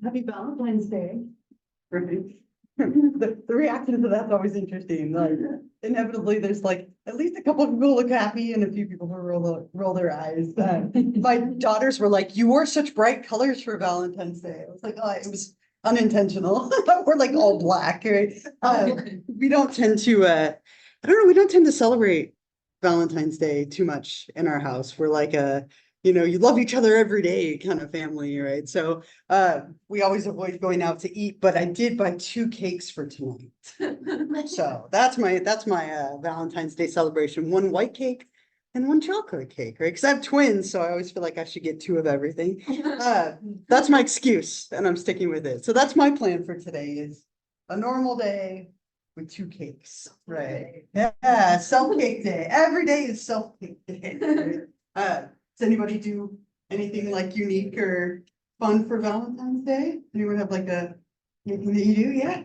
Happy Valentine's Day. Right. The reaction to that's always interesting. Like inevitably, there's like at least a couple of people look happy and a few people who roll their eyes. My daughters were like, "You wore such bright colors for Valentine's Day." I was like, "Oh, it was unintentional." We're like all black, right? We don't tend to. I don't know. We don't tend to celebrate Valentine's Day too much in our house. We're like a you love each other every day kind of family, right? So we always avoid going out to eat, but I did buy 2 cakes for tonight. So that's my Valentine's Day celebration. 1 white cake and 1 chocolate cake, right? Because I have twins, so I always feel like I should get 2 of everything. That's my excuse, and I'm sticking with it. So that's my plan for today is a normal day with 2 cakes, right? Yeah, self-cake day. Every day is self-cake day. Does anybody do anything like unique or fun for Valentine's Day? Anyone have like anything that you do? Yeah.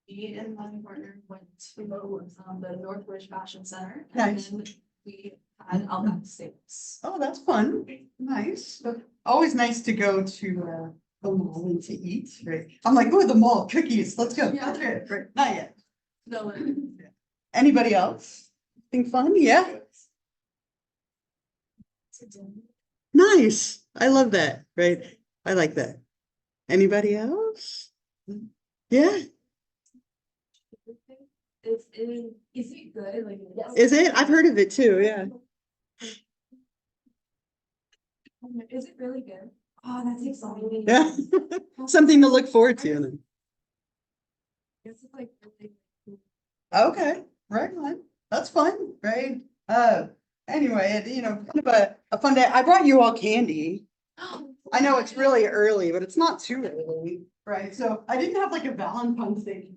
Me and my partner went to the Northridge Fashion Center. Nice. And we had outback steaks. Oh, that's fun. Nice. Always nice to go to the mall and to eat, right? I'm like, go to the mall, cookies, let's go. Yeah. Right. Not yet. No. Anybody else? Think fun? Yeah. Nice. I love that, right? I like that. Anybody else? Yeah. Is it good? Like, Is it? I've heard of it too, yeah. Is it really good? Oh, that's exciting. Yeah. Something to look forward to. It's like really cool. Okay, right on. That's fun, right? Anyway, kind of a fun day. I brought you all candy. I know it's really early, but it's not too early, right? So I didn't have like a Valentine's Day.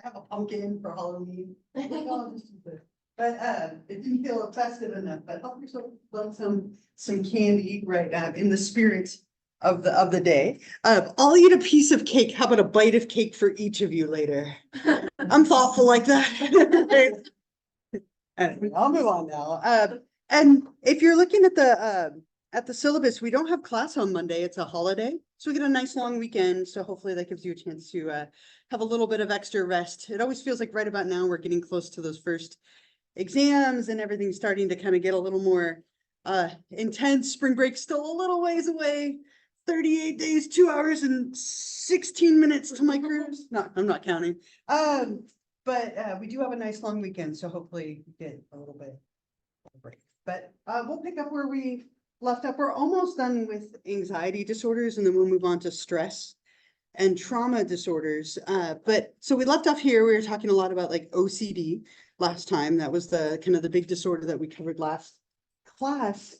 I have a pumpkin for Halloween. Like, oh, this is good. But it didn't feel festive enough. But help yourself love some candy, right? In the spirit of the day. I'll eat a piece of cake. How about a bite of cake for each of you later? I'm thoughtful like that. Anyway, I'll move on now. And if you're looking at the syllabus, we don't have class on Monday. It's a holiday, so we get a nice long weekend. So hopefully that gives you a chance to have a little bit of extra rest. It always feels like right about now we're getting close to those first exams and everything's starting to kind of get a little more intense. Spring break's still a little ways away. 38 days, 2 hours and 16 minutes to my cruise. No, I'm not counting. But we do have a nice long weekend, so hopefully we get a little bit of a break. But we'll pick up where we left up. We're almost done with anxiety disorders, and then we'll move on to stress and trauma disorders. But so we left off here. We were talking a lot about like OCD last time. That was the kind of the big disorder that we covered last class.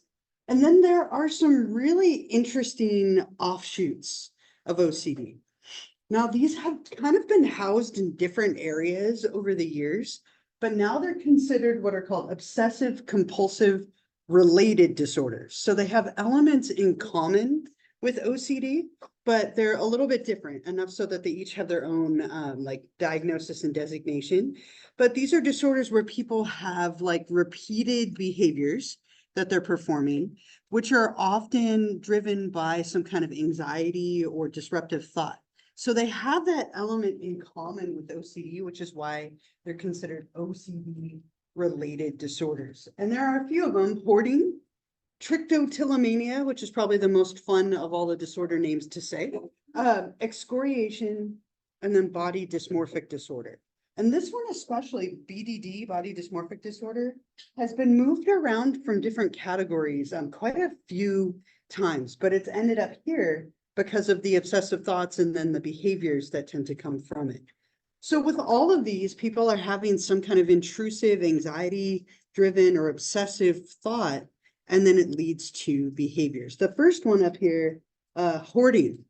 And then there are some really interesting offshoots of OCD. Now, these have kind of been housed in different areas over the years, but now they're considered what are called obsessive compulsive related disorders. So they have elements in common with OCD, but they're a little bit different, enough so that they each have their own like diagnosis and designation. But these are disorders where people have like repeated behaviors that they're performing, which are often driven by some kind of anxiety or disruptive thought. So they have that element in common with OCD, which is why they're considered OCD related disorders. And there are a few of them: hoarding, trichotillomania, which is probably the most fun of all the disorder names to say, excoriation, and then body dysmorphic disorder. And this one, especially BDD, body dysmorphic disorder, has been moved around from different categories quite a few times, but it's ended up here because of the obsessive thoughts and then the behaviors that tend to come from it. So with all of these, people are having some kind of intrusive, anxiety-driven or obsessive thought, and then it leads to behaviors. The first one up here, hoarding.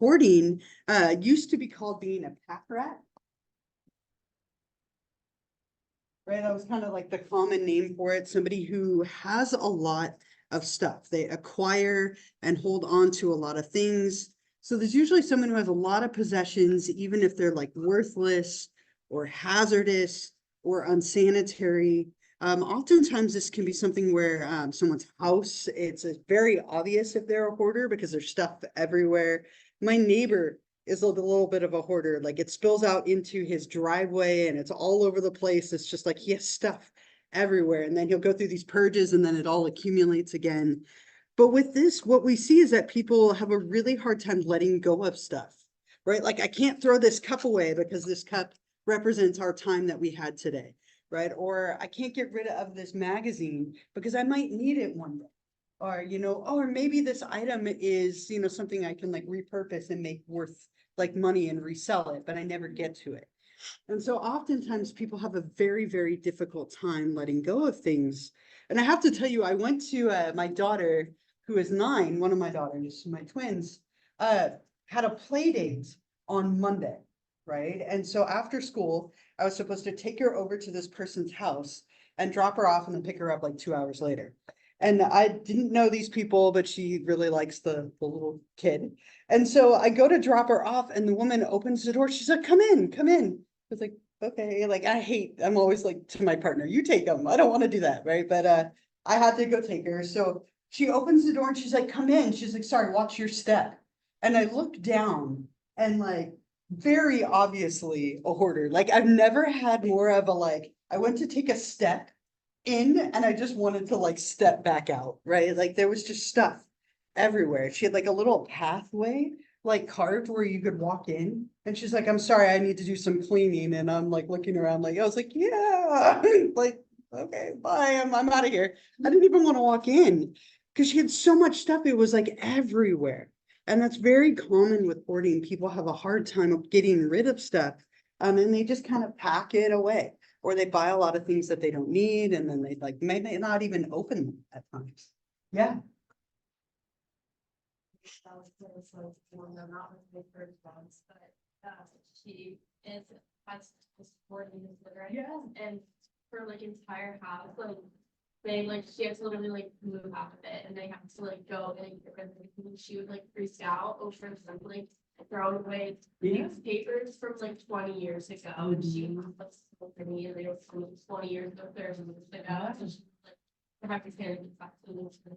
Hoarding used to be called being a pack rat. Right, that was kind of like the common name for it. Somebody who has a lot of stuff. They acquire and hold on to a lot of things. So there's usually someone who has a lot of possessions, even if they're like worthless or hazardous or unsanitary, Oftentimes this can be something where someone's house, it's very obvious if they're a hoarder because there's stuff everywhere. My neighbor is a little bit of a hoarder, like it spills out into his driveway and it's all over the place. It's just like he has stuff everywhere, and then he'll go through these purges and then it all accumulates again. But with this, what we see is that people have a really hard time letting go of stuff, right? Like I can't throw this cup away because this cup represents our time that we had today, right? Or I can't get rid of this magazine because I might need it one day. Or, or maybe this item is, something I can like repurpose and make worth like money and resell it, but I never get to it. And so oftentimes people have a very, very difficult time letting go of things. And I have to tell you, I went to my daughter, who is 9, one of my daughters, my twins, had a play date on Monday, right? And so after school, I was supposed to take her over to this person's house and drop her off and then pick her up like 2 hours later. And I didn't know these people, but she really likes the little kid. And so I go to drop her off and the woman opens the door. She's like, come in, come in. I was like, okay, like I'm always like to my partner, you take them. I don't want to do that, right? But I had to go take her. So she opens the door and she's like, come in. She's like, sorry, watch your step. And I looked down and like very obviously a hoarder. Like I've never had more of a like, I went to take a step in and I just wanted to like step back out, right? Like there was just stuff everywhere. She had like a little pathway like carved where you could walk in. And she's like, I'm sorry, I need to do some cleaning. And I'm like looking around like, I was like, yeah, like, okay, bye, I'm out of here. I didn't even want to walk in because she had so much stuff. It was like everywhere. And that's very common with hoarding. People have a hard time of getting rid of stuff. And they just kind of pack it away, or they buy a lot of things that they don't need, and then they like may not even open them at times. Yeah. Not with my first ones, but she is has supporting this right? Yeah. And her like entire house, like they like she has to literally like move out of it, and they have to like go and get rid of everything. She would like freak out over something, throwing away newspapers from like 20 years ago, and she was company and they were from 20 years ago, 30 years ago. So she like I have to stand back to the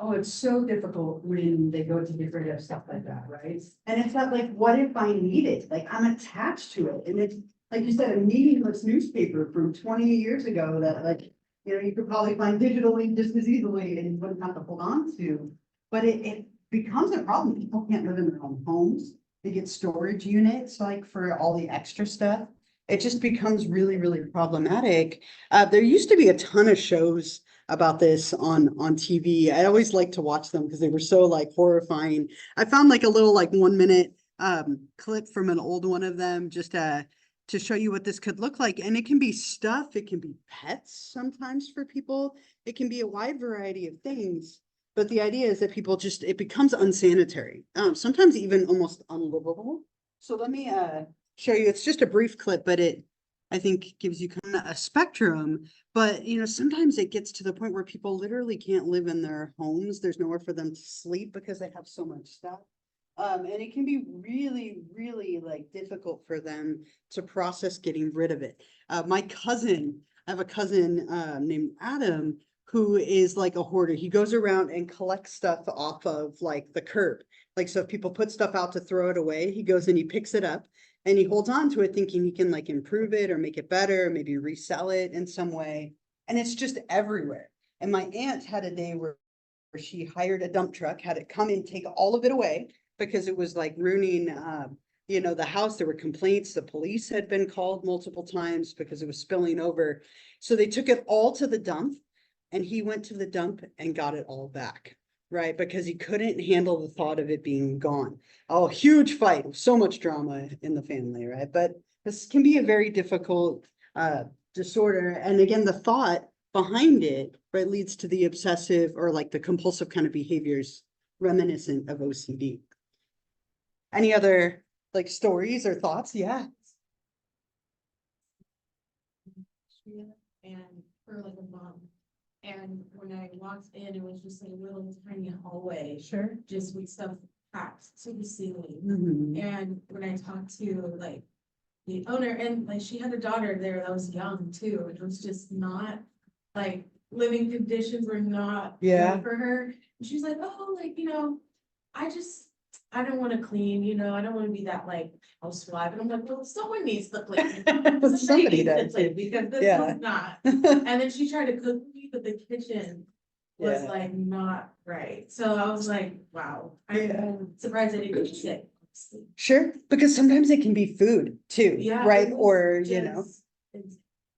Oh, it's so difficult when they go to get rid of stuff like that, right? And it's not like, what if I need it? Like I'm attached to it. And it's, like you said, a meaningless newspaper from 20 years ago that like, you could probably find digitally just as easily and you wouldn't have to hold on to. But it becomes a problem. People can't live in their own homes. They get storage units like for all the extra stuff. It just becomes really, really problematic. There used to be a ton of shows about this on TV. I always like to watch them because they were so like horrifying. I found like a little like 1 minute clip from an old one of them just to show you what this could look like. And it can be stuff, it can be pets sometimes for people. It can be a wide variety of things. But the idea is that people just, it becomes unsanitary, sometimes even almost unlivable. So let me show you, it's just a brief clip, but it, I think, gives you kind of a spectrum. But, sometimes it gets to the point where people literally can't live in their homes. There's nowhere for them to sleep because they have so much stuff. And it can be really, really like difficult for them to process getting rid of it. I have a cousin named Adam, who is like a hoarder. He goes around and collects stuff off of like the curb. Like, so if people put stuff out to throw it away, he goes and he picks it up and he holds on to it thinking he can like improve it or make it better, maybe resell it in some way. And it's just everywhere. And my aunt had a day where she hired a dump truck, had it come and take all of it away because it was like ruining, the house. There were complaints. The police had been called multiple times because it was spilling over. So they took it all to the dump, and he went to the dump and got it all back, right? Because he couldn't handle the thought of it being gone. Oh, huge fight, so much drama in the family, right? But this can be a very difficult disorder. And again, the thought behind it, right, leads to the obsessive or like the compulsive kind of behaviors reminiscent of OCD. Any other like stories or thoughts? Yeah. And for like a month. And when I walked in, it was just like a little tiny hallway, Sure. just with stuff packed to the ceiling. Mhm. And when I talked to like the owner, and like she had a daughter there that was young too, and it was just not like living conditions were not Yeah. good for her. And she's like, oh, like, I don't want to clean, I don't want to be that like housewife. And I'm like, well, someone needs to clean. Somebody needs to does. clean because this Yeah. was not. And then she tried to cook me, but the kitchen was Yeah. like not right. So I was like, wow, Yeah. I'm surprised I didn't get sick. Sure, because sometimes it can be food too, Yeah. right? it was Or, just-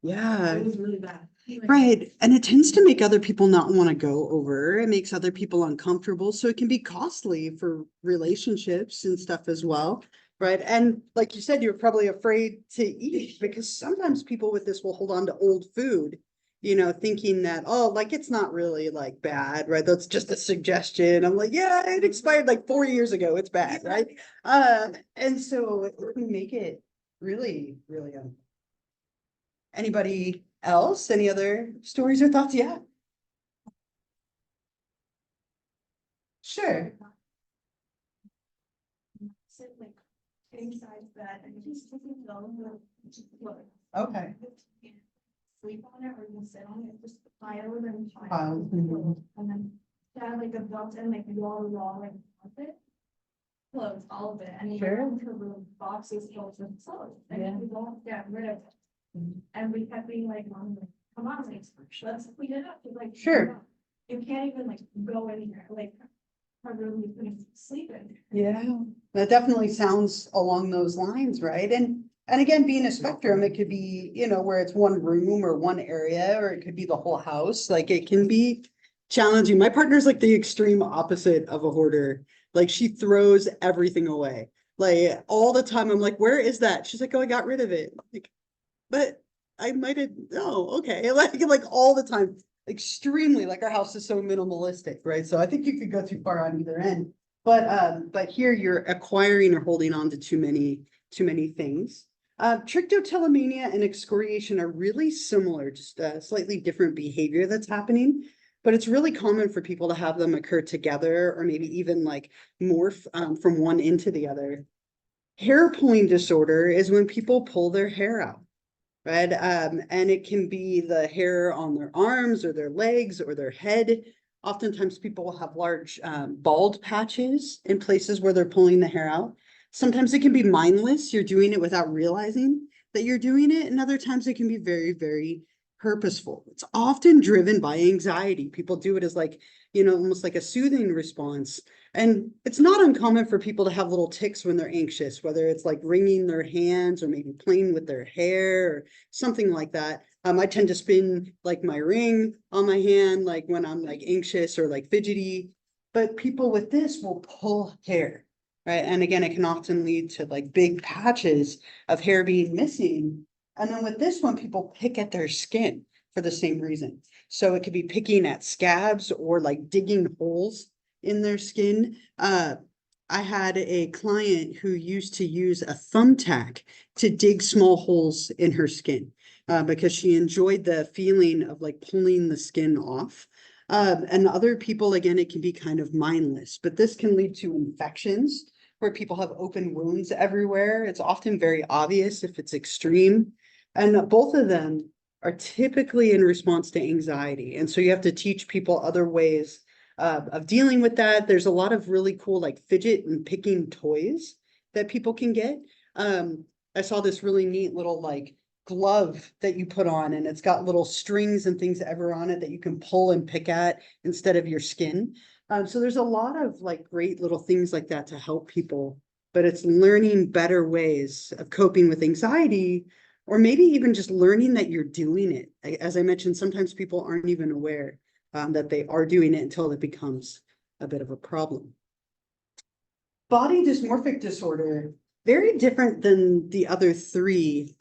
yeah. It was really bad. Anyway. Right. And it tends to make other people not want to go over. It makes other people uncomfortable. So it can be costly for relationships and stuff as well. Right. And like you said, you're probably afraid to eat because sometimes people with this will hold on to old food, thinking that, oh, like it's not really like bad, right? That's just a suggestion. I'm like, yeah, it expired like 4 years ago. It's bad, right? And so it can make it really, really Anybody else? Any other stories or thoughts? Yeah. Sure. Sit like inside bed and just alone. Okay. Sleep on it or you can sit on it, just pile it and Pile, mhm. And then have like a built-in like wall like carpet. Close all of it and you Sure. go into the boxes filled with clothes Yeah. and we won't get rid of it. And we kept being like, Mom, like, come on, like, let's clean it up. You're like, Sure. you can't even like go anywhere, like her room, you couldn't sleep in. Yeah, that definitely sounds along those lines, right? And again, being a spectrum, it could be, where it's one room or one area, or it could be the whole house. Like it can be challenging. My partner's like the extreme opposite of a hoarder. Like she throws everything away. Like all the time, I'm like, where is that? She's like, oh, I got rid of it. Like, but I might have, oh, okay, like all the time, extremely, like our house is so minimalistic, right? So I think you could go too far on either end. But here you're acquiring or holding on to too many things. Trichotillomania and excoriation are really similar, just a slightly different behavior that's happening. But it's really common for people to have them occur together or maybe even like morph from one into the other. Hair pulling disorder is when people pull their hair out. Right. And it can be the hair on their arms or their legs or their head. Oftentimes people will have large bald patches in places where they're pulling the hair out. Sometimes it can be mindless. You're doing it without realizing that you're doing it. And other times it can be very, very purposeful. It's often driven by anxiety. People do it as like, almost like a soothing response. And it's not uncommon for people to have little tics when they're anxious, whether it's like wringing their hands or maybe playing with their hair or something like that. I tend to spin like my ring on my hand, like when I'm like anxious or like fidgety, but people with this will pull hair, right? And again, it can often lead to like big patches of hair being missing. And then with this one, people pick at their skin for the same reason. So it could be picking at scabs or like digging holes in their skin. I had a client who used to use a thumbtack to dig small holes in her skin because she enjoyed the feeling of like pulling the skin off. And other people, again, it can be kind of mindless, but this can lead to infections where people have open wounds everywhere. It's often very obvious if it's extreme. And both of them are typically in response to anxiety. And so you have to teach people other ways of dealing with that. There's a lot of really cool like fidget and picking toys that people can get. I saw this really neat little like glove that you put on and it's got little strings and things ever on it that you can pull and pick at instead of your skin. So there's a lot of like great little things like that to help people, but it's learning better ways of coping with anxiety or maybe even just learning that you're doing it. As I mentioned, sometimes people aren't even aware that they are doing it until it becomes a bit of a problem. Body dysmorphic disorder, very different than the other three.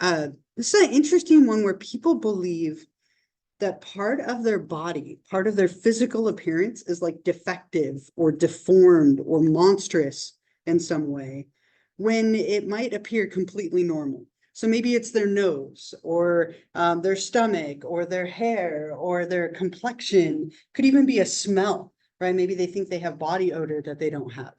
This is an interesting one where people believe that part of their body, part of their physical appearance is like defective or deformed or monstrous in some way, when it might appear completely normal. So maybe it's their nose or their stomach or their hair or their complexion, could even be a smell, right? Maybe they think they have body odor that they don't have.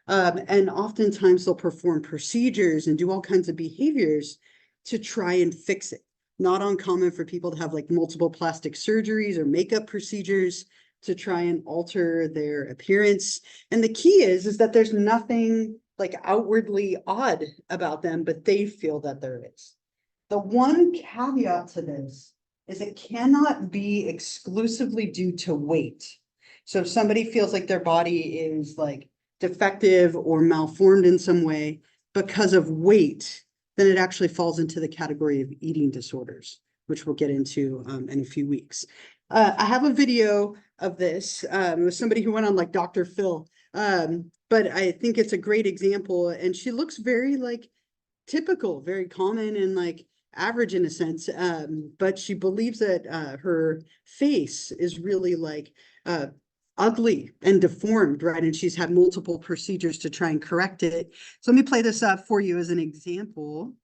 And oftentimes they'll perform procedures and do all kinds of behaviors to try and fix it. Not uncommon for people to have like multiple plastic surgeries or makeup procedures to try and alter their appearance. And the key is that there's nothing like outwardly odd about them, but they feel that there is. The one caveat to this is it cannot be exclusively due to weight. So if somebody feels like their body is like defective or malformed in some way because of weight, then it actually falls into the category of eating disorders, which we'll get into in a few weeks. I have a video of this. It was somebody who went on like Dr. Phil, but I think it's a great example. And she looks very like typical, very common and like average in a sense, but she believes that her face is really like ugly and deformed, right? And she's had multiple procedures to try and correct it. So let me play this up for you as an example.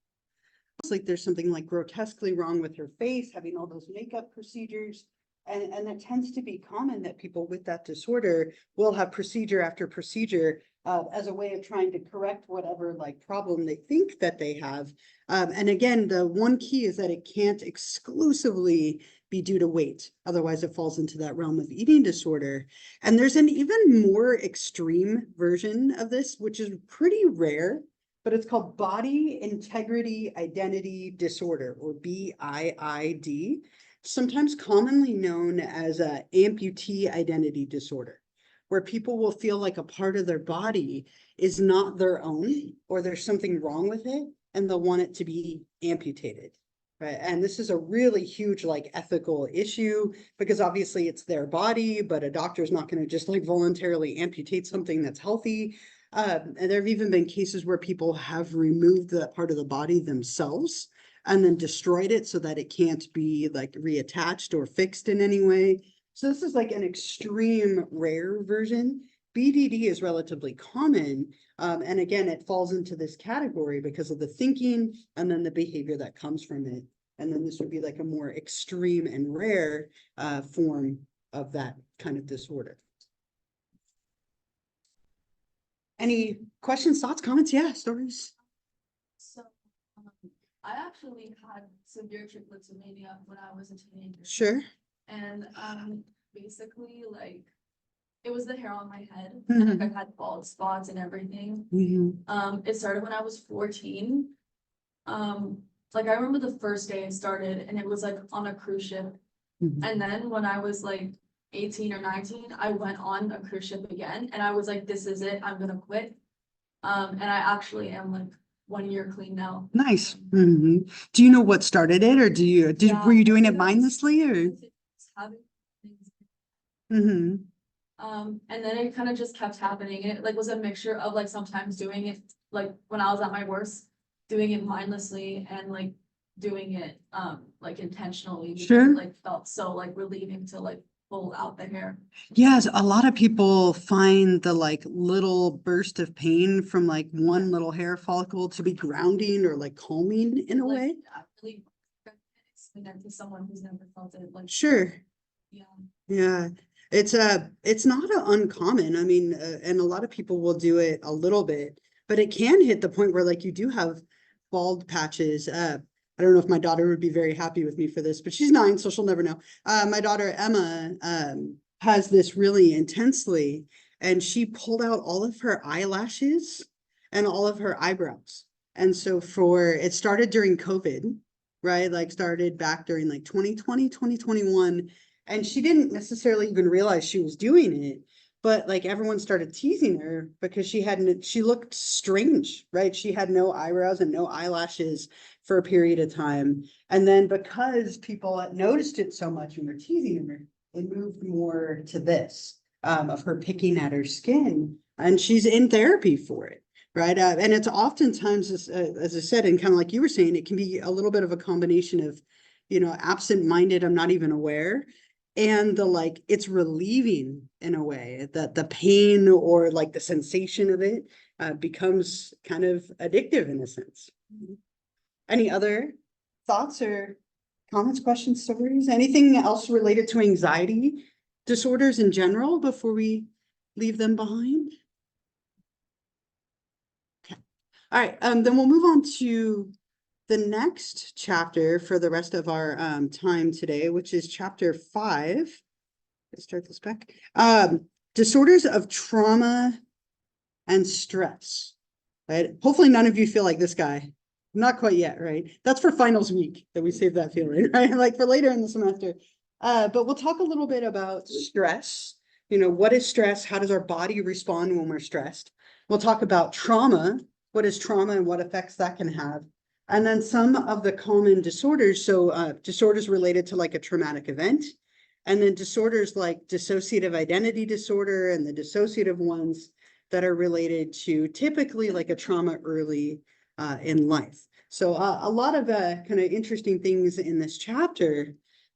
Looks like there's something like grotesquely wrong with her face, having all those makeup procedures. And it tends to be common that people with that disorder will have procedure after procedure as a way of trying to correct whatever like problem they think that they have. And again, the one key is that it can't exclusively be due to weight. Otherwise, it falls into that realm of eating disorder. And there's an even more extreme version of this, which is pretty rare, but it's called Body Integrity Identity Disorder, or BIID, sometimes commonly known as a amputee identity disorder, where people will feel like a part of their body is not their own, or there's something wrong with it, and they'll want it to be amputated. Right. And this is a really huge like ethical issue because obviously it's their body, but a doctor is not going to just like voluntarily amputate something that's healthy. And there have even been cases where people have removed that part of the body themselves and then destroyed it so that it can't be like reattached or fixed in any way. So this is like an extreme rare version. BDD is relatively common. And again, it falls into this category because of the thinking and then the behavior that comes from it. And then this would be like a more extreme and rare form of that kind of disorder. Any questions, thoughts, comments? Yeah, stories. So, I actually had severe trichotillomania when I was a teenager. Sure. And basically like it was the hair on my head Mhm. and like I had bald spots and everything. It started when I was 14. Like I remember the first day it started and it was like on a cruise ship. Mhm. And then when I was like 18 or 19, I went on a cruise ship again and I was like, this is it, I'm gonna quit. And I actually am like 1 year clean now. Nice. Do you know what started it, or were you doing I it think I was mindlessly, or? having things. Mm-hmm. And then it kind of just kept happening. It like was a mixture of like sometimes doing it like when I was at my worst, doing it mindlessly and like doing it like intentionally because Sure. it like felt so like relieving to like pull out the hair. Yes, a lot of people find the like little burst of pain from like one little hair follicle to be grounding or like calming in a Like, way. I really explain that to someone who's never felt it like Sure. yeah. Yeah. It's not uncommon. I mean, and a lot of people will do it a little bit, but it can hit the point where like you do have bald patches. I don't know if my daughter would be very happy with me for this, but she's 9, so she'll never know. My daughter Emma has this really intensely, and she pulled out all of her eyelashes and all of her eyebrows. And so it started during COVID, right? Like started back during like 2020, 2021. And she didn't necessarily even realize she was doing it, but like everyone started teasing her because she looked strange, right? She had no eyebrows and no eyelashes for a period of time. And then because people had noticed it so much and were teasing her, it moved more to this, of her picking at her skin. And she's in therapy for it, right? And it's oftentimes, as I said, and kind of like you were saying, it can be a little bit of a combination of, absent-minded, I'm not even aware, and the like it's relieving in a way that the pain or like the sensation of it becomes kind of addictive in a sense. Any other thoughts or comments, questions, stories, anything else related to anxiety disorders in general before we leave them behind? Okay. All right, then we'll move on to the next chapter for the rest of our time today, which is chapter 5. Let's start this back. Disorders of trauma and stress. Right? Hopefully none of you feel like this guy. Not quite yet, right? That's for finals week that we save that feeling, right? Like for later in the semester. But we'll talk a little bit about stress. You know, what is stress? How does our body respond when we're stressed? We'll talk about trauma. What is trauma and what effects that can have? And then some of the common disorders. So disorders related to like a traumatic event. And then disorders like dissociative identity disorder and the dissociative ones that are related to typically like a trauma early in life. So a lot of kind of interesting things in this chapter.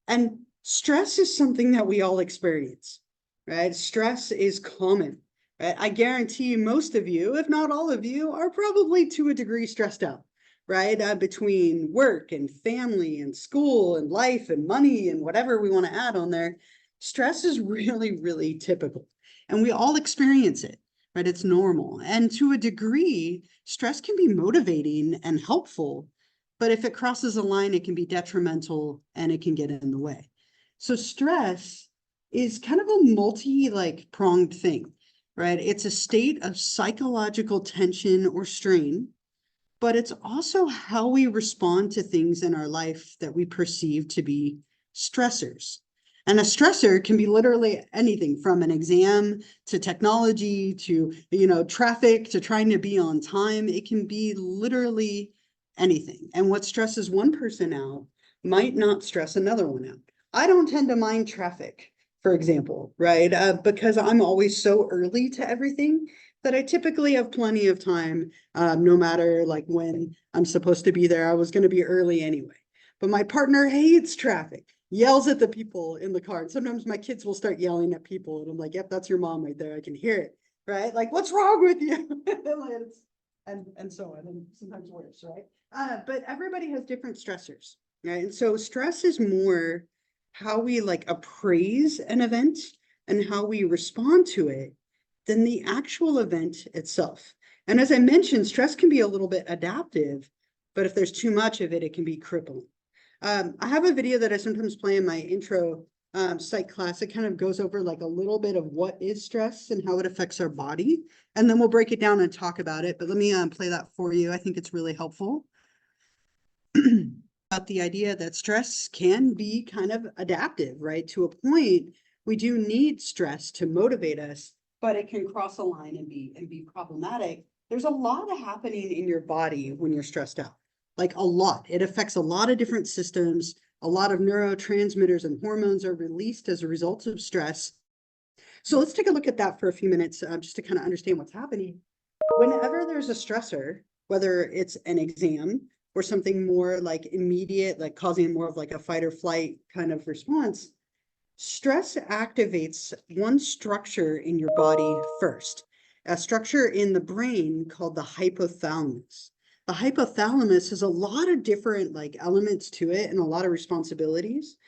And stress is something that we all experience, right? Stress is common, right? I guarantee most of you, if not all of you, are probably to a degree stressed out, right? Between work and family and school and life and money and whatever we want to add on there, stress is really, really typical. And we all experience it, right? It's normal. And to a degree, stress can be motivating and helpful, but if it crosses a line, it can be detrimental and it can get in the way. So stress is kind of a pronged thing, right? It's a state of psychological tension or strain, but it's also how we respond to things in our life that we perceive to be stressors. And a stressor can be literally anything from an exam to technology to, traffic to trying to be on time. It can be literally anything. And what stresses one person out might not stress another one out. I don't tend to mind traffic, for example, right? Because I'm always so early to everything that I typically have plenty of time, no matter like when I'm supposed to be there. I was going to be early anyway. But my partner hates traffic, yells at the people in the car. And sometimes my kids will start yelling at people. And I'm like, yep, that's your mom right there. I can hear it, right? Like, what's wrong with you? and so on, and sometimes worse, right? But everybody has different stressors, right? And so stress is more how we like appraise an event and how we respond to it than the actual event itself. And as I mentioned, stress can be a little bit adaptive, but if there's too much of it, it can be crippling. I have a video that I sometimes play in my intro psych class. It kind of goes over like a little bit of what is stress and how it affects our body. And then we'll break it down and talk about it. But let me play that for you. I think it's really helpful. About the idea that stress can be kind of adaptive, right? To a point, we do need stress to motivate us, but it can cross a line and be problematic. There's a lot happening in your body when you're stressed out, like a lot. It affects a lot of different systems. A lot of neurotransmitters and hormones are released as a result of stress. So let's take a look at that for a few minutes, just to kind of understand what's happening. Whenever there's a stressor, whether it's an exam or something more like immediate, like causing more of like a fight or flight kind of response, stress activates one structure in your body first, a structure in the brain called the hypothalamus. The hypothalamus has a lot of different like elements to it and a lot of responsibilities,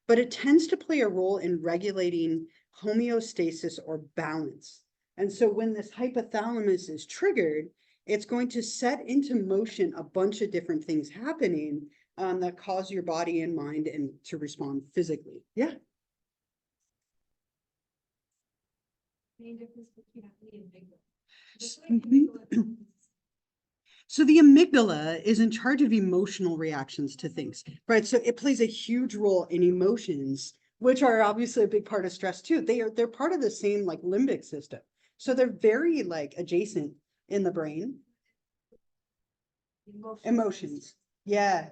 but it tends to play a role in regulating homeostasis or balance. And so when this hypothalamus is triggered, it's going to set into motion a bunch of different things happening that cause your body and mind and to respond physically. Yeah. Main difference between So the amygdala is in charge of emotional reactions to things, right? So it plays a huge role in emotions, which are obviously a big part of stress too. They're part of the same like limbic system. So they're very like adjacent in the brain. Emotions. Yeah.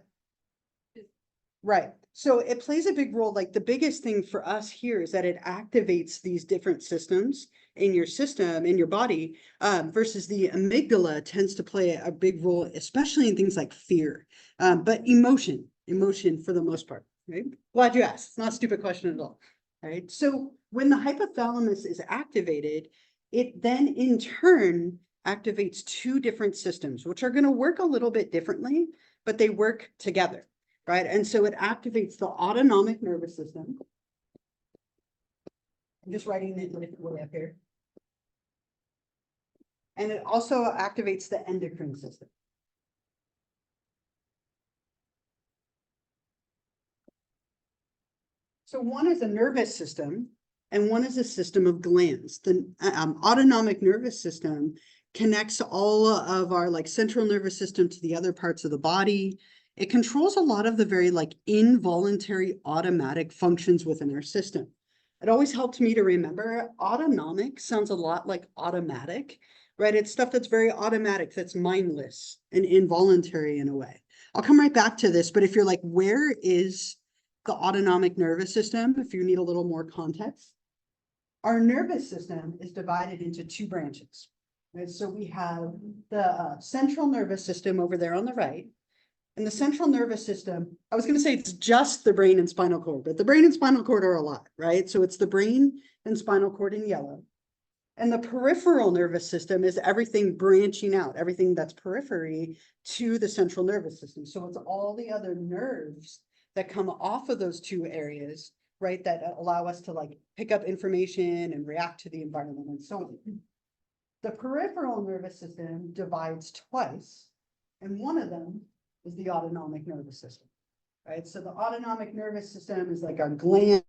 Right. So it plays a big role. Like the biggest thing for us here is that it activates these different systems in your system, in your body, versus the amygdala tends to play a big role, especially in things like fear, but emotion for the most part, right? Glad you asked. It's not a stupid question at all, right? So when the hypothalamus is activated, it then in turn activates two different systems, which are going to work a little bit differently, but they work together. Right. And so it activates the autonomic nervous system. I'm just writing it way up here. And it also activates the endocrine system. So one is a nervous system and one is a system of glands. The autonomic nervous system connects all of our like central nervous system to the other parts of the body. It controls a lot of the very like involuntary automatic functions within our system. It always helped me to remember autonomic sounds a lot like automatic, right? It's stuff that's very automatic, that's mindless and involuntary in a way. I'll come right back to this, but if you're like, where is the autonomic nervous system? If you need a little more context, our nervous system is divided into two branches. Right? So we have the central nervous system over there on the right. And the central nervous system, I was going to say it's just the brain and spinal cord, but the brain and spinal cord are a lot, right? So it's the brain and spinal cord in yellow. And the peripheral nervous system is everything branching out, everything that's periphery to the central nervous system. So it's all the other nerves that come off of those two areas, right, that allow us to like pick up information and react to the environment and so on. The peripheral nervous system divides twice, and one of them is the autonomic nervous system, right? So the autonomic nervous system is like our glands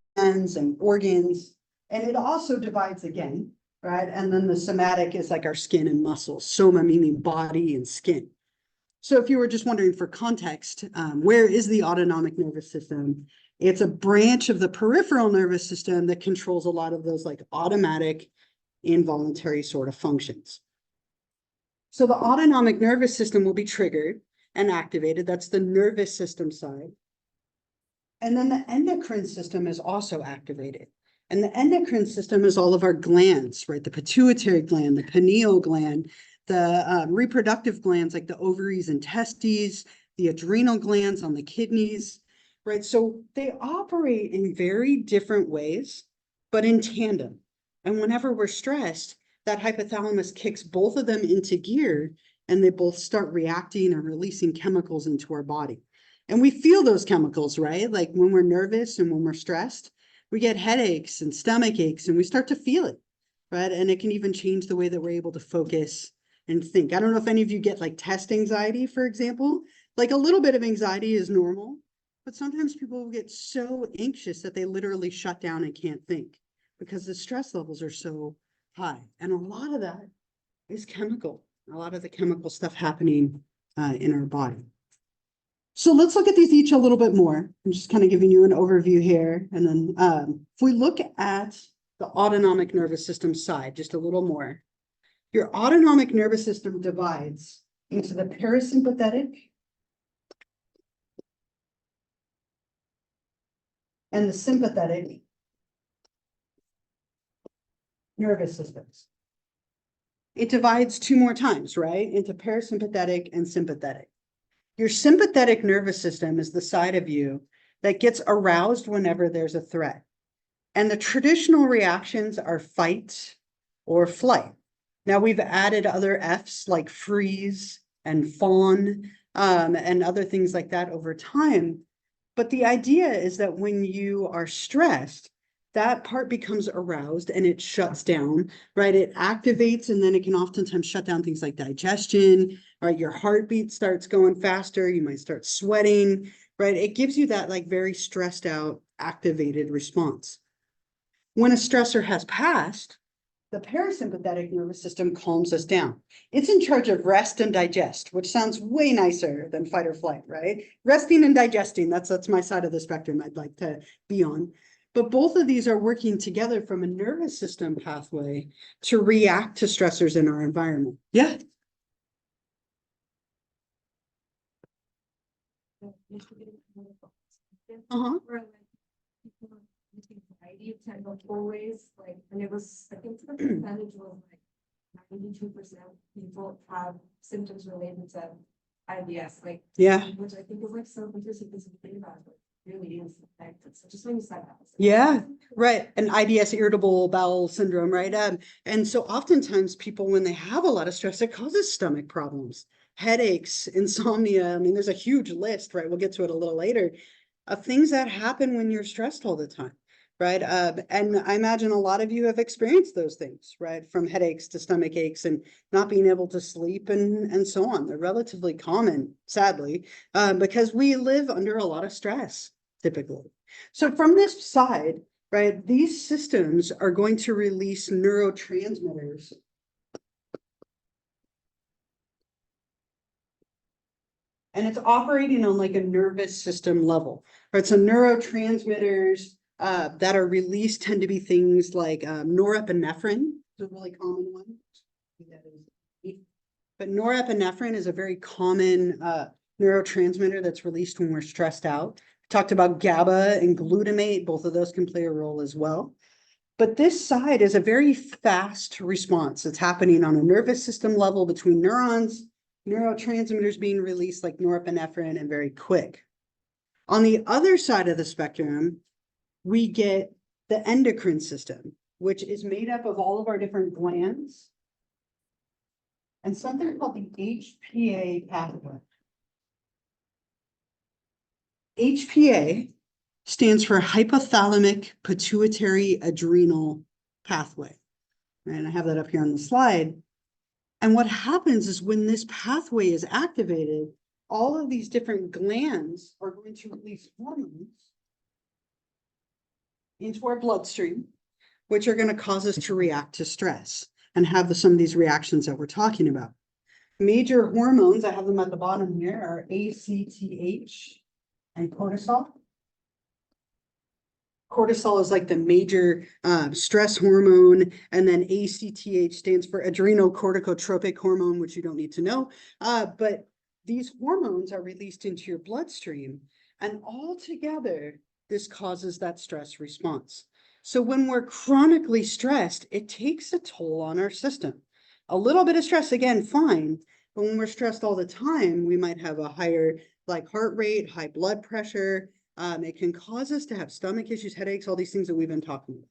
and organs, and it also divides again, right? And then the somatic is like our skin and muscles, soma meaning body and skin. So if you were just wondering for context, where is the autonomic nervous system? It's a branch of the peripheral nervous system that controls a lot of those like automatic, involuntary sort of functions. So the autonomic nervous system will be triggered and activated. That's the nervous system side. And then the endocrine system is also activated. And the endocrine system is all of our glands, right? The pituitary gland, the pineal gland, the reproductive glands like the ovaries and testes, the adrenal glands on the kidneys, right? So they operate in very different ways, but in tandem. And whenever we're stressed, that hypothalamus kicks both of them into gear and they both start reacting and releasing chemicals into our body. And we feel those chemicals, right? Like when we're nervous and when we're stressed, we get headaches and stomach aches and we start to feel it, right? And it can even change the way that we're able to focus and think. I don't know if any of you get like test anxiety, for example. Like a little bit of anxiety is normal, but sometimes people will get so anxious that they literally shut down and can't think because the stress levels are so high. And a lot of that is chemical, a lot of the chemical stuff happening in our body. So let's look at these each a little bit more. I'm just kind of giving you an overview here. And then if we look at the autonomic nervous system side, just a little more, your autonomic nervous system divides into the parasympathetic and the sympathetic nervous systems. It divides two more times, right? Into parasympathetic and sympathetic. Your sympathetic nervous system is the side of you that gets aroused whenever there's a threat. And the traditional reactions are fight or flight. Now we've added other Fs like freeze and fawn and other things like that over time. But the idea is that when you are stressed, that part becomes aroused and it shuts down, right? It activates and then it can oftentimes shut down things like digestion, right? Your heartbeat starts going faster. You might start sweating, right? It gives you that like very stressed out, activated response. When a stressor has passed, the parasympathetic nervous system calms us down. It's in charge of rest and digest, which sounds way nicer than fight or flight, right? Resting and digesting, that's my side of the spectrum I'd like to be on. But both of these are working together from a nervous system pathway to react to stressors in our environment. Yeah. Uh-huh. Anxiety tend to always like, and it was, I think the percentage was like 92% people have symptoms related to IBS, like, Yeah. which I think is like so interesting to think about, but really is affected. So just when you said that. Yeah, right. An IBS, irritable bowel syndrome, right? And so oftentimes people, when they have a lot of stress, it causes stomach problems, headaches, insomnia. I mean, there's a huge list, right? We'll get to it a little later of things that happen when you're stressed all the time, right? And I imagine a lot of you have experienced those things, right? From headaches to stomach aches and not being able to sleep and so on. They're relatively common, sadly, because we live under a lot of stress. typically. So from this side, right, these systems are going to release neurotransmitters. And it's operating on like a nervous system level, right? So neurotransmitters that are released tend to be things like norepinephrine, is a really common one. But norepinephrine is a very common neurotransmitter that's released when we're stressed out. We talked about GABA and glutamate, both of those can play a role as well. But this side is a very fast response. It's happening on a nervous system level between neurons, neurotransmitters being released like norepinephrine, and very quick. On the other side of the spectrum, we get the endocrine system, which is made up of all of our different glands and something called the HPA pathway. HPA stands for hypothalamic pituitary adrenal pathway. And I have that up here on the slide. And what happens is when this pathway is activated, all of these different glands are going to release hormones into our bloodstream, which are going to cause us to react to stress and have some of these reactions that we're talking about. Major hormones, I have them at the bottom here, are ACTH and cortisol. Cortisol is like the major stress hormone, and then ACTH stands for adrenocorticotropic hormone, which you don't need to know. But these hormones are released into your bloodstream, and all together, this causes that stress response. So when we're chronically stressed, it takes a toll on our system. A little bit of stress, again, fine, but when we're stressed all the time, we might have a higher heart rate, high blood pressure. It can cause us to have stomach issues, headaches, all these things that we've been talking about.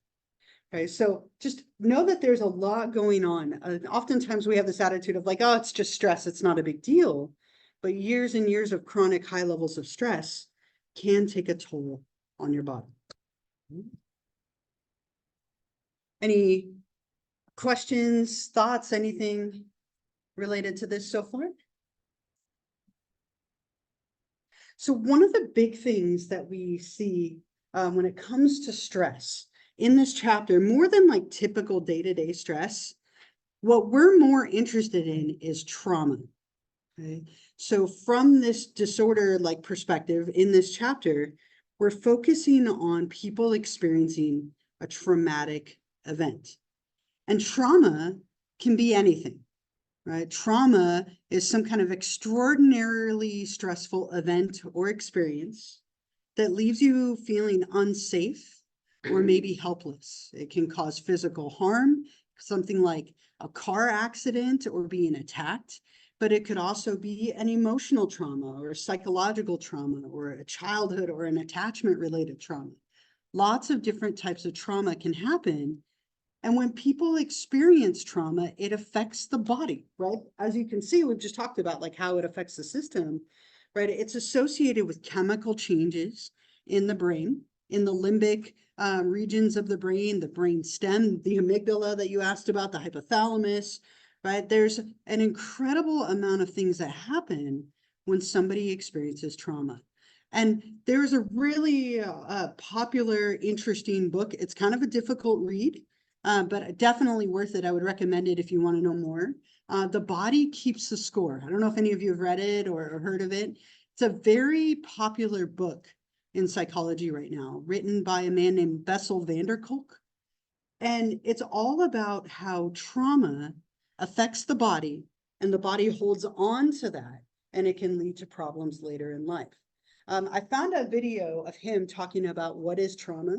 Okay, so just know that there's a lot going on. Oftentimes we have this attitude of like, oh, it's just stress, it's not a big deal. But years and years of chronic high levels of stress can take a toll on your body. Any questions, thoughts, anything related to this so far? So one of the big things that we see when it comes to stress in this chapter, more than like typical day-to-day stress, what we're more interested in is trauma. Okay, so from this disorder like perspective in this chapter, we're focusing on people experiencing a traumatic event. And trauma can be anything. Right? Trauma is some kind of extraordinarily stressful event or experience that leaves you feeling unsafe or maybe helpless. It can cause physical harm, something like a car accident or being attacked, but it could also be an emotional trauma or psychological trauma or a childhood or an attachment related trauma. Lots of different types of trauma can happen. And when people experience trauma, it affects the body, right? As you can see, we've just talked about like how it affects the system, right? It's associated with chemical changes in the brain, in the limbic regions of the brain stem, the amygdala that you asked about, the hypothalamus, right? There's an incredible amount of things that happen when somebody experiences trauma. And there's a really popular, interesting book. It's kind of a difficult read. But definitely worth it. I would recommend it if you want to know more. The Body Keeps the Score. I don't know if any of you have read it or heard of it. It's a very popular book in psychology right now, written by a man named Bessel van der Kolk. And it's all about how trauma affects the body, and the body holds on to that, and it can lead to problems later in life. I found a video of him talking about what is trauma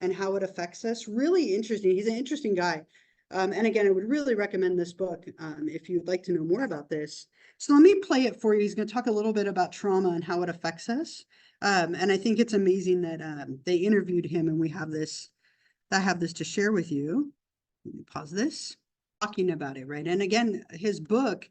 and how it affects us. Really interesting. He's an interesting guy. And again, I would really recommend this book if you'd like to know more about this. So let me play it for you. He's going to talk a little bit about trauma and how it affects us. And I think it's amazing that they interviewed him, and I have this to share with you. Let me pause this. Talking about it, right? And again, his book,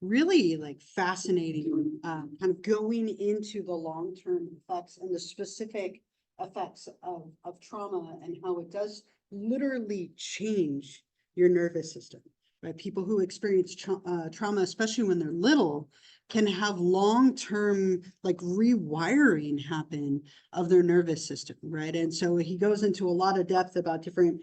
really like fascinating, kind of going into the long-term effects and the specific effects of trauma and how it does literally change your nervous system, right? People who experience trauma, especially when they're little, can have long-term like rewiring happen of their nervous system, right? And so he goes into a lot of depth about different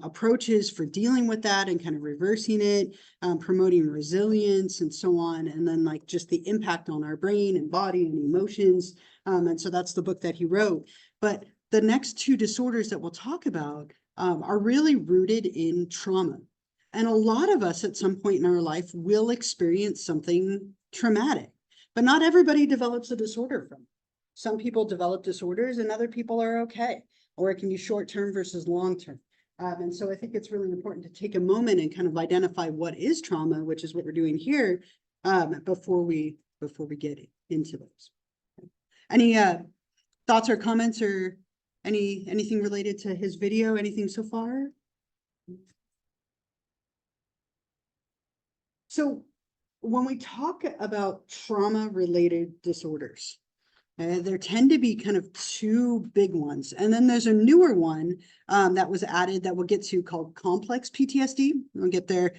approaches for dealing with that and kind of reversing it, promoting resilience and so on. And then like just the impact on our brain and body and emotions. And so that's the book that he wrote. But the next two disorders that we'll talk about are really rooted in trauma. And a lot of us at some point in our life will experience something traumatic, but not everybody develops a disorder from it. Some people develop disorders and other people are okay, or it can be short-term versus long-term. And so I think it's really important to take a moment and kind of identify what is trauma, which is what we're doing here, before we get into those. Any thoughts or comments or anything related to his video, anything so far? So when we talk about trauma-related disorders, there tend to be kind of two big ones. And then there's a newer one that was added that we'll get to called complex PTSD. We'll get there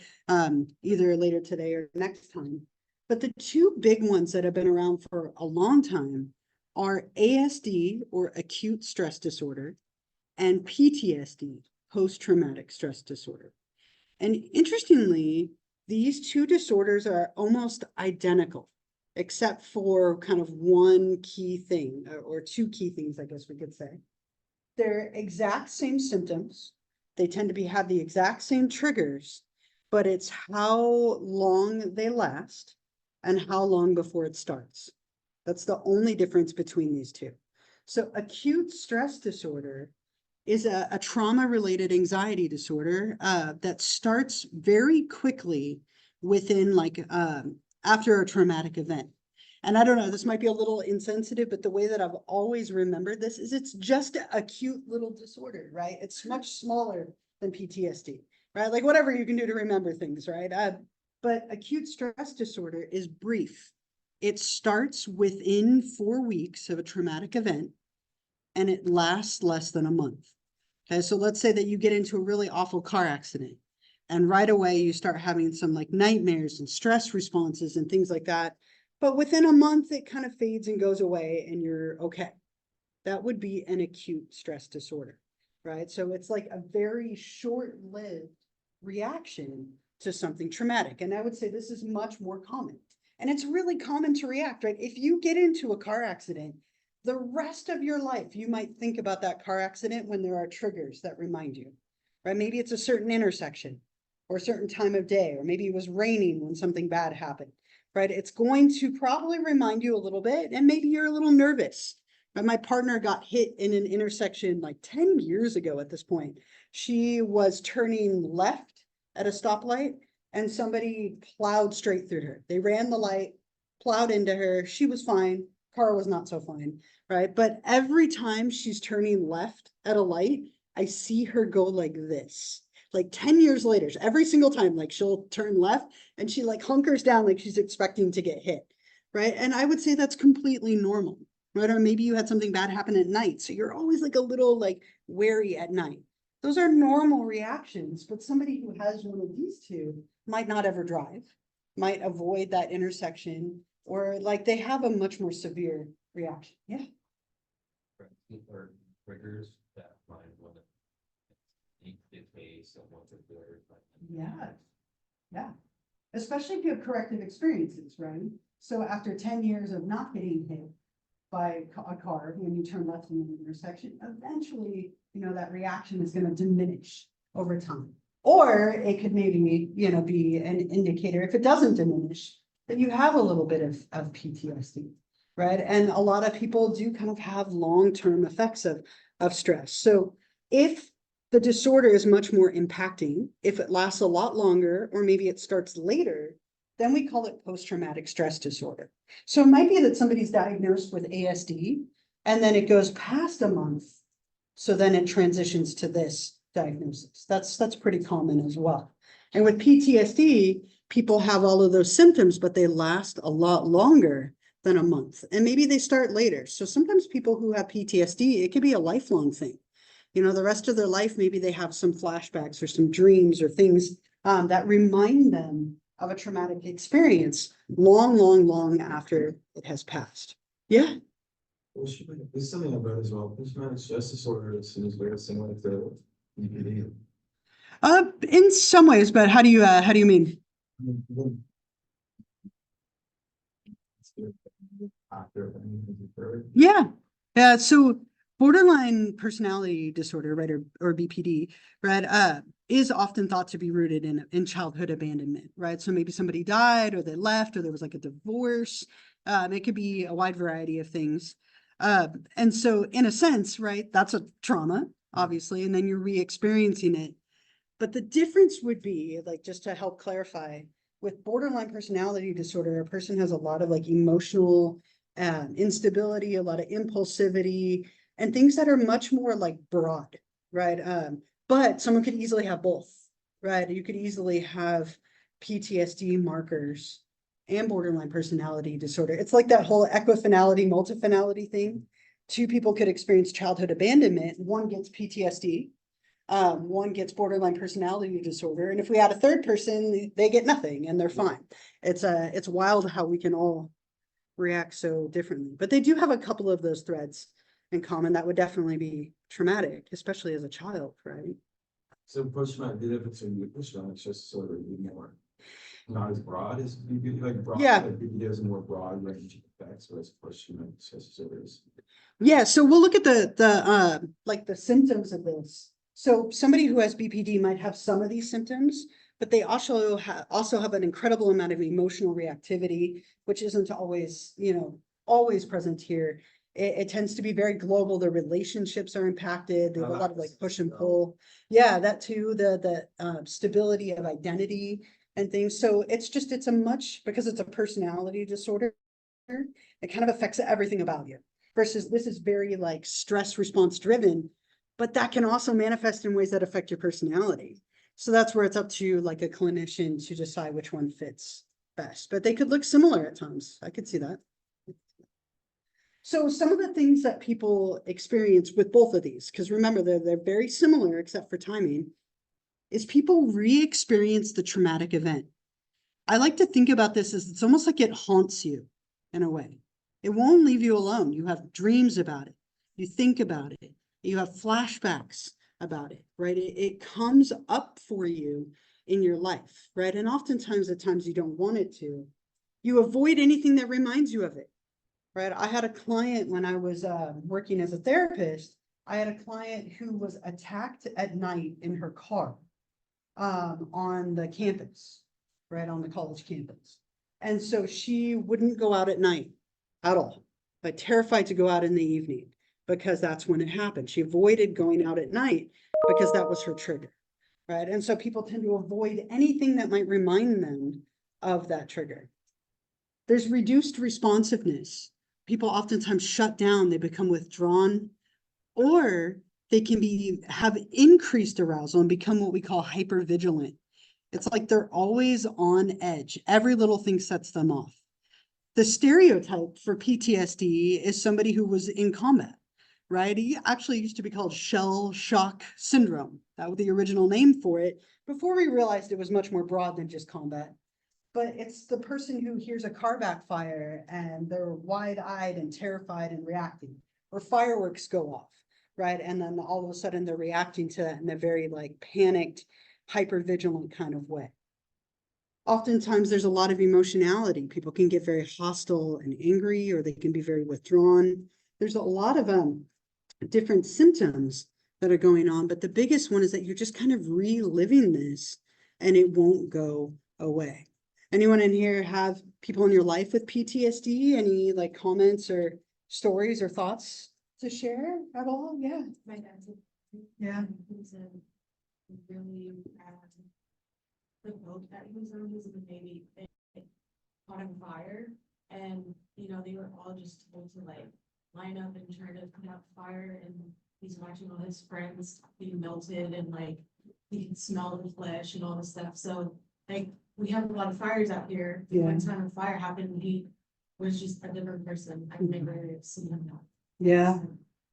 either later today or next time. But the two big ones that have been around for a long time are ASD, or acute stress disorder, and PTSD, post-traumatic stress disorder. And interestingly, these two disorders are almost identical, except for kind of one key thing, or two key things, I guess we could say. They're exact same symptoms. They tend to have the exact same triggers, but it's how long they last and how long before it starts. That's the only difference between these two. So acute stress disorder is a trauma-related anxiety disorder that starts very quickly within like after a traumatic event. And I don't know, this might be a little insensitive, but the way that I've always remembered this is it's just a cute little disorder, right? It's much smaller than PTSD, right? Like whatever you can do to remember things, right? But acute stress disorder is brief. It starts within 4 weeks of a traumatic event and it lasts less than a month. Okay, so let's say that you get into a really awful car accident and right away you start having some like nightmares and stress responses and things like that. But within a month, it kind of fades and goes away and you're okay. That would be an acute stress disorder, right? So it's like a very short-lived reaction to something traumatic. And I would say this is much more common. And it's really common to react, right? If you get into a car accident, the rest of your life, you might think about that car accident when there are triggers that remind you, right? Maybe it's a certain intersection or a certain time of day, or maybe it was raining when something bad happened, right? It's going to probably remind you a little bit, and maybe you're a little nervous. But my partner got hit in an intersection like 10 years ago at this point. She was turning left at a stoplight and somebody plowed straight through her. They ran the light, plowed into her. She was fine. Car was not so fine, right? But every time she's turning left at a light, I see her go like this. Like 10 years later, every single time, like she'll turn left and she like hunkers down like she's expecting to get hit, right? And I would say that's completely normal, right? Or maybe you had something bad happen at night, so you're always like a little like wary at night. Those are normal reactions, but somebody who has one of these two might not ever drive, might avoid that intersection, or like they have a much more severe reaction. Yeah. Or triggers that might want to someone to do everything. Yeah. Yeah. Especially if you have corrective experiences, right? So after 10 years of not getting hit by a car when you turn left in an intersection, eventually, you know, that reaction is going to diminish over time. Or it could maybe, you know, be an indicator, if it doesn't diminish, that you have a little bit of PTSD, right? And a lot of people do kind of have long-term effects of stress. So if the disorder is much more impacting, if it lasts a lot longer, or maybe it starts later, then we call it post-traumatic stress disorder. So it might be that somebody's diagnosed with ASD and then it goes past a month. So then it transitions to this diagnosis. That's pretty common as well. And with PTSD, people have all of those symptoms, but they last a lot longer than a month. And maybe they start later. So sometimes people who have PTSD, it could be a lifelong thing. You know, the rest of their life, maybe they have some flashbacks or some dreams or things that remind them of a traumatic experience long after it has passed. Yeah. Well, there's something I've read as well. Post-traumatic stress disorder is very similar to BPD. In some ways, but how do you mean? After anything's occurred. Yeah. Yeah. So borderline personality disorder, right, or BPD, right, is often thought to be rooted in childhood abandonment, right? So maybe somebody died or they left or there was like a divorce. It could be a wide variety of things. And so in a sense, right, that's a trauma, obviously, and then you're re-experiencing it. But the difference would be, like, just to help clarify, with borderline personality disorder, a person has a lot of like emotional instability, a lot of impulsivity, and things that are much more like broad, right? But someone could easily have both, right? You could easily have PTSD markers and borderline personality disorder. It's like that whole equifinality, multifinality thing. Two people could experience childhood abandonment. One gets PTSD. One gets borderline personality disorder, and if we add a third person, they get nothing and they're fine. It's wild how we can all react so differently, but they do have a couple of those threads in common that would definitely be traumatic, especially as a child, right? So post-traumatic, the difference between post-traumatic stress disorder would be more, not as broad as BPD, like broad, Yeah. like BPD has a more broad range of effects, whereas post-traumatic stress disorder is. Yeah, so we'll look at the like the symptoms of this. So somebody who has BPD might have some of these symptoms, but they also have an incredible amount of emotional reactivity, which isn't always, always present here. It tends to be very global. The relationships are impacted. They have a lot of like push and pull. Yeah, that too, the stability of identity and things. So it's a much, because it's a personality disorder, it kind of affects everything about you. Versus this is very like stress response driven, but that can also manifest in ways that affect your personality. So that's where it's up to like a clinician to decide which one fits best, but they could look similar at times. I could see that. So some of the things that people experience with both of these, because remember, they're very similar except for timing, is people re-experience the traumatic event. I like to think about this as it's almost like it haunts you in a way. It won't leave you alone. You have dreams about it. You think about it. You have flashbacks about it, right? It comes up for you in your life, right? And oftentimes at times you don't want it to. You avoid anything that reminds you of it, right? I had a client when I was working as a therapist. I had a client who was attacked at night in her car on the campus, right, on the college campus. And so she wouldn't go out at night at all, but terrified to go out in the evening because that's when it happened. She avoided going out at night because that was her trigger, right? And so people tend to avoid anything that might remind them of that trigger. There's reduced responsiveness. People oftentimes shut down, they become withdrawn, or they can have increased arousal and become what we call hypervigilant. It's like they're always on edge. Every little thing sets them off. The stereotype for PTSD is somebody who was in combat, right? It actually used to be called shell shock syndrome. That was the original name for it, before we realized it was much more broad than just combat. But it's the person who hears a car backfire and they're wide-eyed and terrified and reacting, or fireworks go off, right? And then all of a sudden they're reacting to that in a very like panicked, hypervigilant kind of way. Oftentimes there's a lot of emotionality. People can get very hostile and angry, or they can be very withdrawn. There's a lot of different symptoms that are going on, but the biggest one is that you're just kind of reliving this and it won't go away. Anyone in here have people in your life with PTSD? Any like comments or stories or thoughts to share at all? Yeah. My dad's Yeah. he's a really the boat that he was on, he was in the Navy, they caught on fire, and they were all just told to like line up and try to put out fire, and he's watching all his friends being melted, and like he can smell the flesh and all this stuff. So like we have a lot of fires out here. Yeah. One time a fire happened, he was just a different person. I've never seen him now. Yeah. So,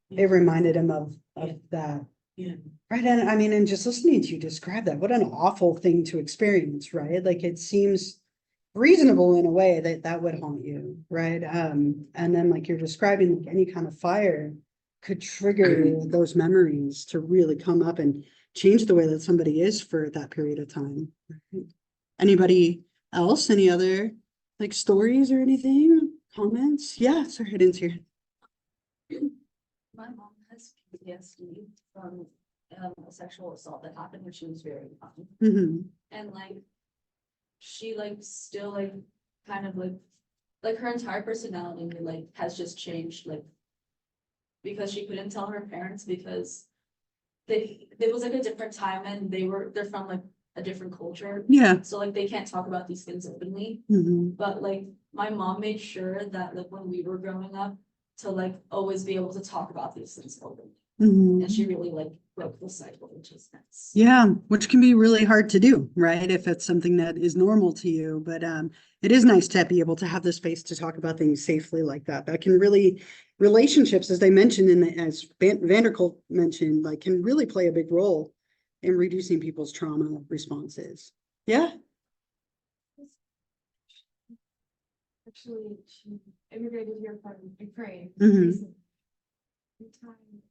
It reminded him of Yeah. that. Yeah. Right, and I mean, and just listening to you describe that, what an awful thing to experience, right? Like it seems reasonable in a way that that would haunt you, right? And then like you're describing, like any kind of fire could trigger those memories to really come up and change the way that somebody is for that period of time. Right? Anybody else? Any other like stories or anything? Comments? Yeah, sorry, I didn't hear. My mom has PTSD from a sexual assault that happened when she was very young. Mhm. And like, she like still like kind of like her entire personality like has just changed, like, because she couldn't tell her parents because it was like a different time and they're from like a different culture. Yeah. So like they can't talk about these things openly. Mhm. But like my mom made sure that like when we were growing up to like always be able to talk about these things openly. Mhm. And she really like broke the cycle, which is nice. Yeah, which can be really hard to do, right? If it's something that is normal to you, but it is nice to be able to have the space to talk about things safely like that. That can really, relationships, as they mentioned as Vanderkolk mentioned, like can really play a big role in reducing people's trauma responses. Yeah. Actually, she immigrated here from Ukraine. Mhm. recently. Every time,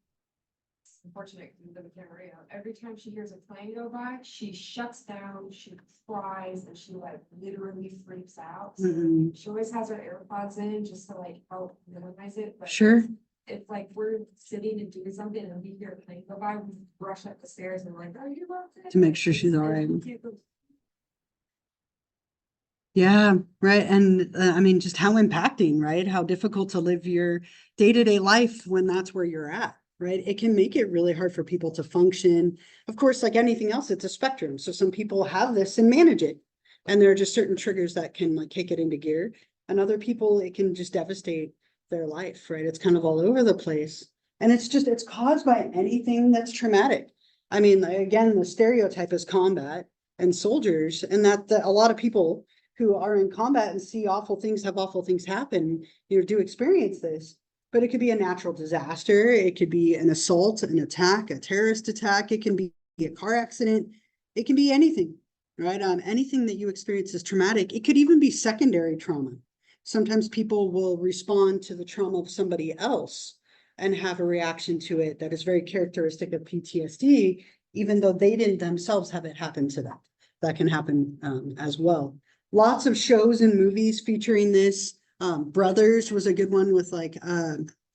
it's unfortunate, because of the camera, every time she hears a plane go by, she shuts down, she cries, and she like literally freaks out. So Mhm. she always has her AirPods in just to like help minimize it. But Sure. If like we're sitting and doing something and we hear a plane go by, we rush up the stairs and like, are you okay? To make sure she's all right. And she can't go. Yeah, right. And I mean, just how impacting, right? How difficult to live your day-to-day life when that's where you're at, right? It can make it really hard for people to function. Of course, like anything else, it's a spectrum. So some people have this and manage it. And there are just certain triggers that can like kick it into gear. And other people, it can just devastate their life, right? It's kind of all over the place. And it's caused by anything that's traumatic. I mean, again, the stereotype is combat and soldiers, and that a lot of people who are in combat and see awful things, have awful things happen, do experience this. But it could be a natural disaster. It could be an assault, an attack, a terrorist attack. It can be a car accident. It can be anything, right? Anything that you experience is traumatic. It could even be secondary trauma. Sometimes people will respond to the trauma of somebody else and have a reaction to it that is very characteristic of PTSD, even though they didn't themselves have it happen to them. That can happen as well. Lots of shows and movies featuring this. Brothers was a good one with like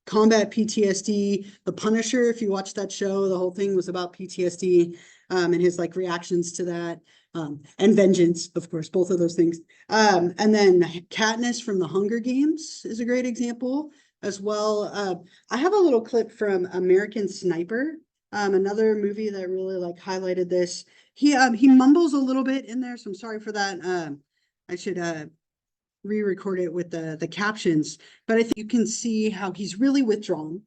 combat PTSD. The Punisher, if you watch that show, the whole thing was about PTSD and his like reactions to that. And Vengeance, of course, both of those things. And then Katniss from the Hunger Games is a great example as well. I have a little clip from American Sniper, another movie that really like highlighted this. He mumbles a little bit in there, so I'm sorry for that. I should re-record it with the captions, but I think you can see how he's really withdrawn,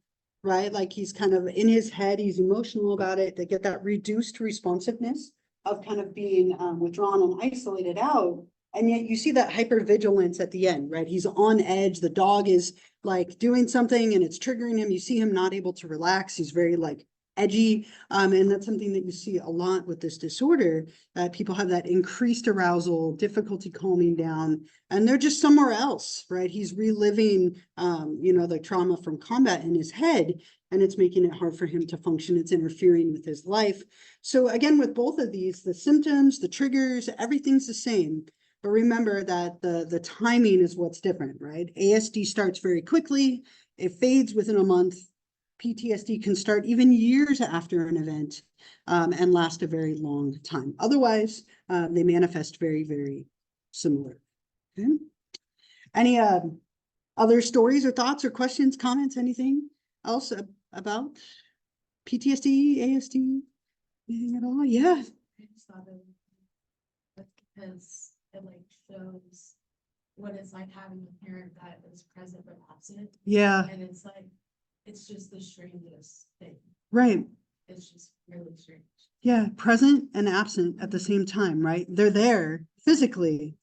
right? Like he's kind of in his head, he's emotional about it. They get that reduced responsiveness of kind of being withdrawn and isolated out. And yet you see that hypervigilance at the end, right? He's on edge. The dog is like doing something and it's triggering him. You see him not able to relax. He's very like edgy. And that's something that you see a lot with this disorder. People have that increased arousal, difficulty calming down, and they're just somewhere else, right? He's reliving, the trauma from combat in his head, and it's making it hard for him to function. It's interfering with his life. So again, with both of these, the symptoms, the triggers, everything's the same. But remember that the timing is what's different, right? ASD starts very quickly. It fades within a month. PTSD can start even years after an event and last a very long time. Otherwise, they manifest very, very similar. Okay. Any other stories or thoughts or questions, comments, anything else about PTSD, ASD, anything at all? Yeah. I just thought of that's because it like shows what it's like having a parent that is present but absent. Yeah. And it's just the strangest thing. Right. It's just really strange. Yeah. Present and absent at the same time, right? They're there physically,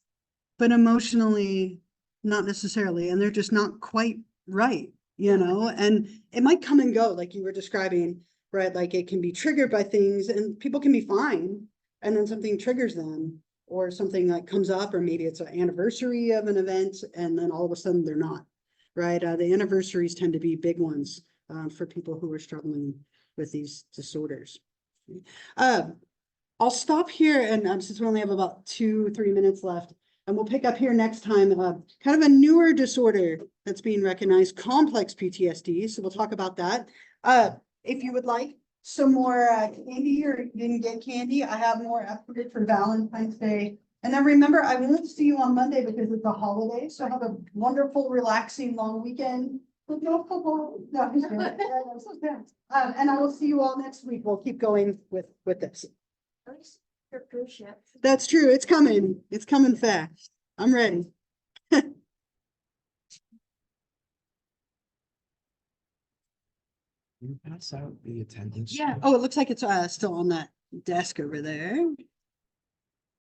but emotionally, not necessarily. And they're just not quite right, and it might come and go, like you were describing, right? Like it can be triggered by things and people can be fine. And then something triggers them or something like comes up, or maybe it's an anniversary of an event and then all of a sudden they're not, right? The anniversaries tend to be big ones for people who are struggling with these disorders. I'll stop here and since we only have about 2-3 minutes left, and we'll pick up here next time, kind of a newer disorder that's being recognized, complex PTSD. So we'll talk about that. If you would like some more candy or you didn't get candy, I have more after for Valentine's Day. And then remember, I won't see you on Monday because it's a holiday. So have a wonderful, relaxing, long weekend. With no football. No, I'm just kidding. And I will see you all next week. We'll keep going with this. Your cruise ship. That's true. It's coming. It's coming fast. I'm ready. You pass out the attendance. Yeah. Oh, it looks like it's still on that desk over there.